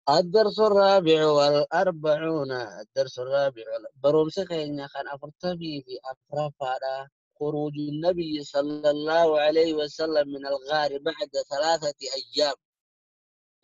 الدرس الرابع والأربعون. الدرس الرابع برومسك إن كان أفرتبي في أفرافا خروج النبي صلى الله عليه وسلم من الغار بعد 3 أيام.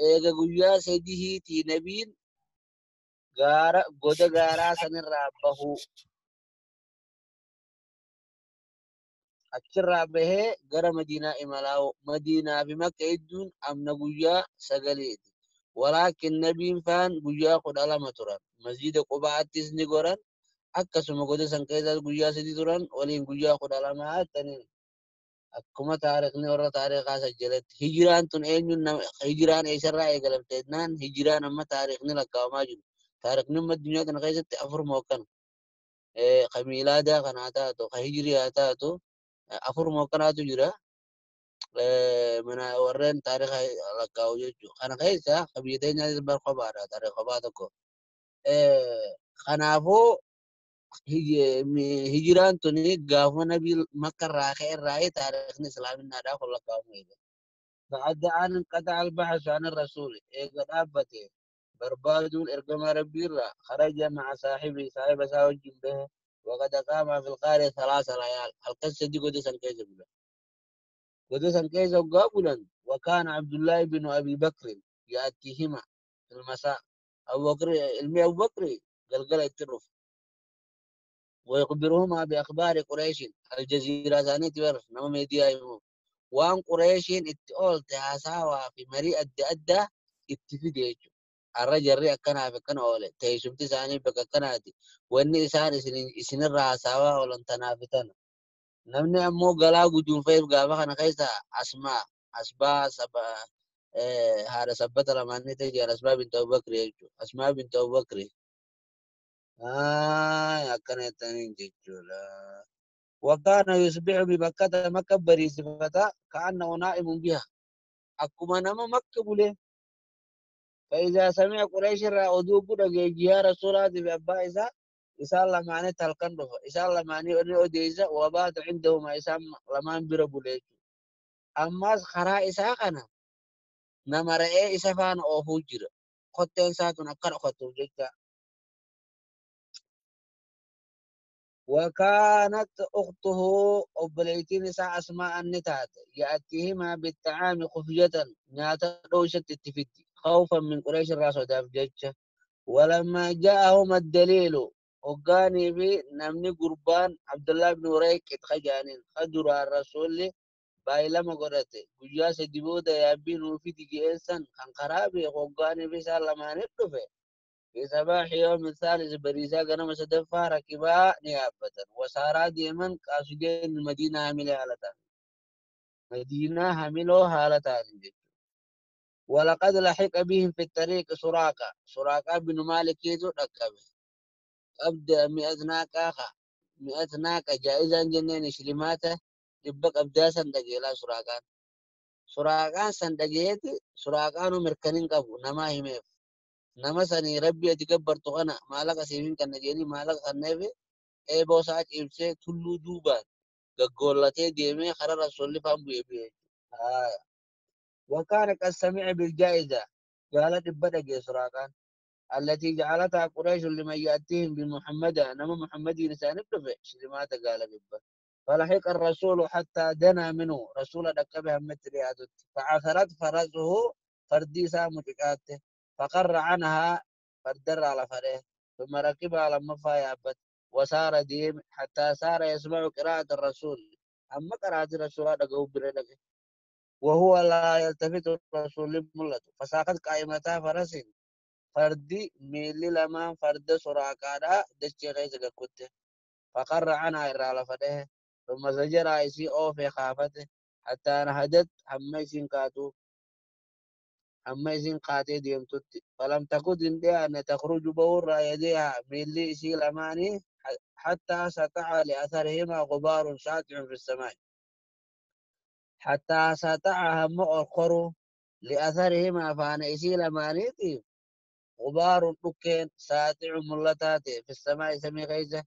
إيجا قويا سيده تي نبين غارة قد غارة سنرابه أكرا به غرا مدينة إملاو مدينة بمكة إدون أمنا قويا سقليد. ولكن نبي فان قويا قد ألم تران مسجد قباء تسني قران akkasuma goda san keessa guyyaa 3 turan waliin guyyaa 12 taniin akkuma taarikhni warra taarikaa sajjalatti hijiraan tun eenyuun hijiraan eessarraa eegalamte jennaan hijiraan amma taarikhni lakkaawamaa jiru taarikhni amma addunyaa kana keessatti afur mookan ka miilaadaa kanaa taatu ka hijiriyaa taatu afur mookanaatu jira mana warreen taarika lakkaawu jechuu kana keessa ka biyya teenyaa bar kophaadha taarika kophaa tokko kanaafuu hijiraan tuni gaafuma nabi makka irraa ka'e irraa taarikhni islaaminaadhaa kun lakkaa'amu. بعد أن انقطع البحث عن الرسول إذا أبته بربادون إرقم ربي الله خرج مع صاحبه صاحب ساوج به وقد قام في القارة 3 ليال القصة دي قدسا كيس بلا قدسا كيس قابلا وكان عبد الله بن أبي بكر يأتيهما في المساء أبو بكر المي أبو بكر قلقل الترف ويخبرهما بأخبار قريش الجزيرة ثانية ورف نما ميديا يمو وان قريش اتقول تهاساوا في مريء أدى اتفيد الرجل ريا كنا في كنا أولي تيشمتي ثاني بك كناتي واني إسان إسن الراساوا ولن تنافتنا نمني أمو قلا قدون فيب قابا خنا خيسا أسبا سبا هذا سبت لماني تجي أسماء بنت أبو بكر أسماء بنت أبو بكر أكنا تنين جيجولا وكان يصبح بمكة مكة بريس فتا كأنه نائم بها أكما نما مكة بله فإذا سمع قريش رأودو قد يا رسول الله بأبا إسا الله معني تلقن رفا إسا الله معني أني أديسا وبات عندهم إسا لمان بربو ليك أما خرا إسا خنا نما رأي إسا فان أوفو جرا خطين ساتون أكار خطو جيكا وكانت أخته أبليتين ساعة اسماء النتات يأتيهما بالطعام خفية ناتا روشة التفتي خوفا من قريش الراس وداف جيتشا ولما جاءهم الدليل وقاني بي نمني قربان عبد الله بن وريك اتخجانين خدروا الرسول باي لما قرأتي قجاس ديبودا يابين وفي تيجي إنسان كان قرابي وقاني بي سالما نبتفي في صباح يوم الثالث بريسا قنم سدفا ركبا نيابة وسارا ديمن قاصدين المدينة هميلة هالتان مدينة هميلو هالتان ولقد لحق بهم في الطريق سراقة بن مالك يزو ركبه أبدأ 100 ناقة جائزة جنين شلماته يبقى أبدا سندقي سراقان سندقيتي سراقان مركنين قبو نما هميف nama sani rabbi ati gabbartu kana maallaqa siifin kanna jedhanii maallaqa kanneefi eeboo isaa ciibsee tulluu duubaan gaggoollatee deemee karaa rasuulli faan bu'ee bu'ee. وكان قد سمع بالجائزة قالت بدأ سراقان التي جعلتها قريش لمن يأتيهم بمحمد نما محمد إنسان ابتفع شلمات قال ببا فلحق الرسول حتى دنا منه رسول دكبها متريات فعثرت فرسه فردي سامتكاته فقر عنها فدر على فره ثم ركبها لما فايابت وسار ديم حتى صار يسمع قراءة الرسول أما قراءة الرسول دقوا بردك وهو لا يلتفت الرسول ملته فساقت قائمتها فرس فردي ميلي لما فرد سراكادا دچي غيز كوته فقر عنها على فره ثم زجر ايسي او في خافته حتى نهدت حميسين قاتي ديمتت فلم تكد انديها ان تخرج بور يديها ميلي سي لماني حتى سطع لأثرهما غبار ساطع في السماء حتى سطعها مؤخر لأثرهما فانا إسي لمانيتي غبار دكين ساطع ملتاتي في السماء سمي غيزة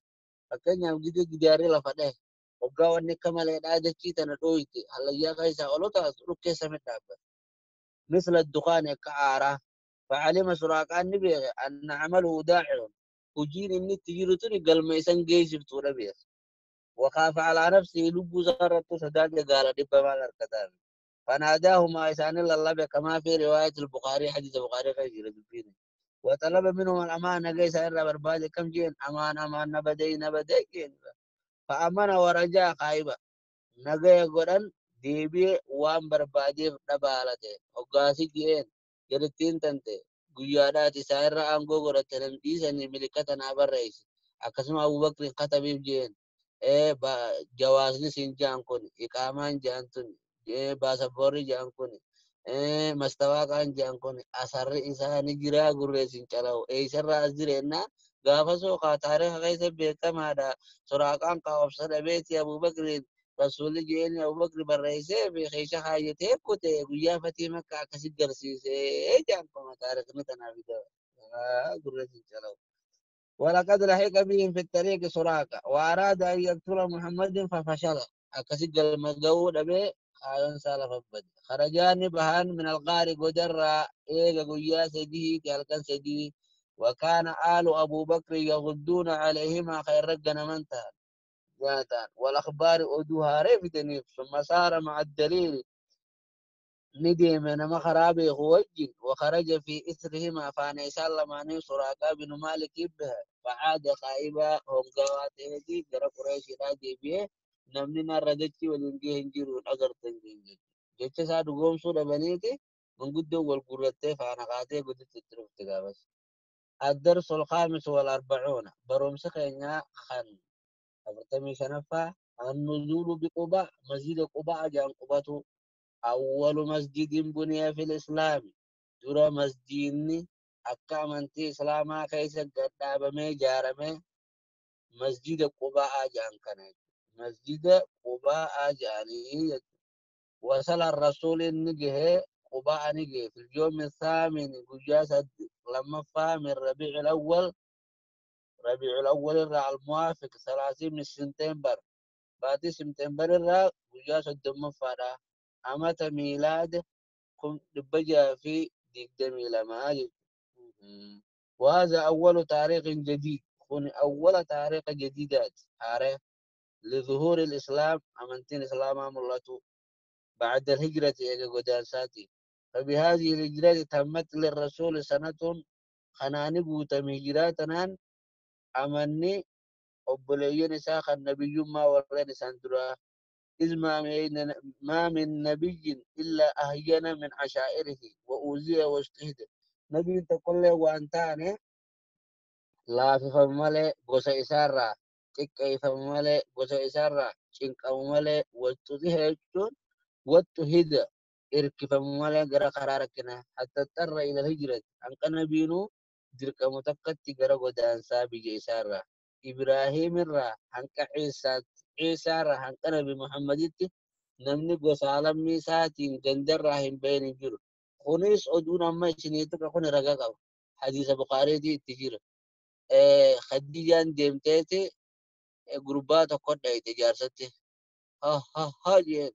فكان يوم جدي جداري لفده وقاو اني كمال يدادة كيتا ندويتي هلا يا غيزة ولوتا دكي سمي دابا مثل الدخان كعارة فعلم سراقة النبي أن عمله داعر وجين إني تجيرتني قال ما يسن جيش بتوربيه وخاف على نفسه لب زارت سداد قال دب ما الكتاب فناداه ما يسان الله كما في رواية البخاري حديث البخاري غير الدين وطلب منهم الأمان ليس إلا برباد كم جين أمان أمان نبدي جين فأمن ورجع خايبا نجا قرن ديبي وام بربادي نبالته وقاسي جين جرتين تنتي guyyaadhaati isaa irra aangoo godhatan dhiisanii milikata naa barreessi akkasuma Abubakrin katabiif jeen jawaasni siin jaan kun iqaamaan jaan tun baasaboorri jaan kun mastawaaqaan jaan kun asarri isaa ni jiraa gurreessin calawu eeysarraa as jireennaa gaafa sookaa taariika keessa beekamaadha soraaqaan kaa obsa dhabeeti Abubakrin رسول جيني أبو بكر برئيسه بخيشة حاجته كته ويا فتيمة كأكسي جرسيسه جان كم تاريخ نتنا في ده قرر سنجلو ولقد لحق بهم في الطريق سراقة وأراد أن يقتل محمد ففشل أكسي جل مجود به قال سالف البد خرجان بهان من الغار قدر إيجا قويا سجيه كالكن سجيه وكان آل أبو بكر يغدون عليهما خير رجنا منتهى ذاتان والأخبار أدوها ريفتني ثم سار مع الدليل ندي من مخرابي خوجي وخرج في إثرهما فأنا يسلم عني سراقة بن مالك بها فعاد خائبا هم قواته دي جرى قريش راجي بيه نمننا ردتي ولنجي هنجرون أقر تنجي جيتش ساد قوم سودا بنيتي من قدو والقرتي فأنا قاتي قدت تترف تقابس الدرس الخامس والأربعون بروم سخينا خان أبرتمي شنفا النزول بقباء مسجد قباء جان قباته أول مسجد بني في الإسلام ترى مسجدني أكا منتي إسلاما كيس قدابة مي جارمي مسجد قباء جان كان مسجد قباء جاني وصل الرسول النجه قباء نجه في اليوم الثامن قجاسة لما فهم ربيع الأول الموافق 30 من سنتمبر بعد سبتمبر وجاء الدم فارا أمة ميلاد كم بجا في ديك ميلا مالي وهذا أول تاريخ جديد كون أول تاريخ جديدات عارف لظهور الإسلام أمنتين إسلام ملته بعد الهجرة إلى قدان ساتي فبهذه الهجرة تمت للرسول سنة خنانبو تم هجراتنا أمني أبليين ساخ النبي ما ورين سندرا إذ ما من نبي إلا أهين من عشائره وأوذي واجتهد نبي تقول له وأنتاني لا في فمالي قوسا إسارة تكي فمالي قوسا إسارة شنك أمالي واتهد إركي فمالي قرى قراركنا حتى اضطر إلى الهجرة أنك نبينو درك متقتي قرى قدان سابي إسارة إبراهيم الرا أنك عيسى الرا أنك نبي محمد namni gosa lammii isaatiin gandarraa hin bahin hin jiru. Kunis oduun amma isiniitu kun ragaa qaba. Hadiisa Bukaariitii itti jira. Khadijaan deemteeti gurbaa tokko dhayite jaarsatti. Ha jeen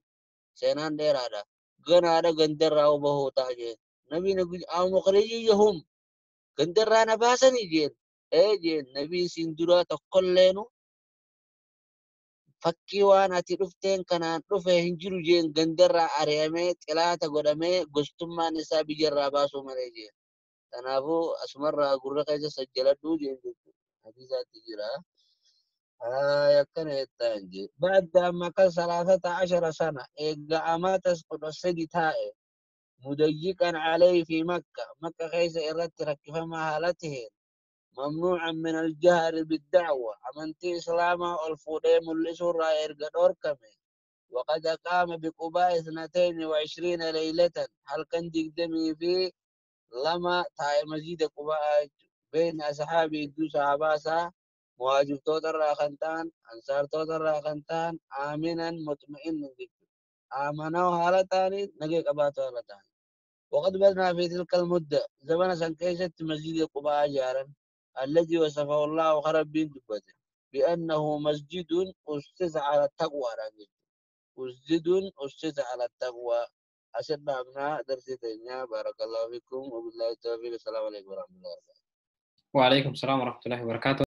seenaan dheeraadha. Ganaadha gandarraa bahuu ta'a jeen. Nabiin muqriyyahum gandarraa na baasanii jeen. Jeen nabii siin duraa tokkolleenu fakkii waan ati dhufteen kanaan dhufe hin jiru jeen gandarraa ari'amee xilaata godhamee gostummaan isaa biyyarraa baasuu malee jeen. Kanaafuu asumarraa gurra keessa sajjaladhuu jeen jechuudha. Hadiisaatti jira. يكن يتانجي بعد ما كان 13 سنة إيجا أمات السيد تائه مضيقا عليه في مكة خيس إردت ركف مهالته ممنوعا من الجهر بالدعوة أمنتي إسلاما والفوديم اللي سورة إرقى دوركمي وقد قام بقباء 22 ليلة هل كان دمي في لما تاي مزيد قباء بين أصحابي دو صحاباسا مواجب توتر راخنتان أنصار توتر راخنتان آمنا مطمئنا آمنوا هالتاني نجيك أباتو هالتاني وقد بدنا في تلك المدة زمن سنكيشة مسجد قباء جارا الذي وصفه الله خرب بين دبته بأنه مسجد أسس على التقوى مسجد أسس على التقوى أشد أبناء درسي تنيا بارك الله فيكم وبالله التوفيق. السلام عليكم ورحمة الله وبركاته. وعليكم السلام ورحمة الله وبركاته.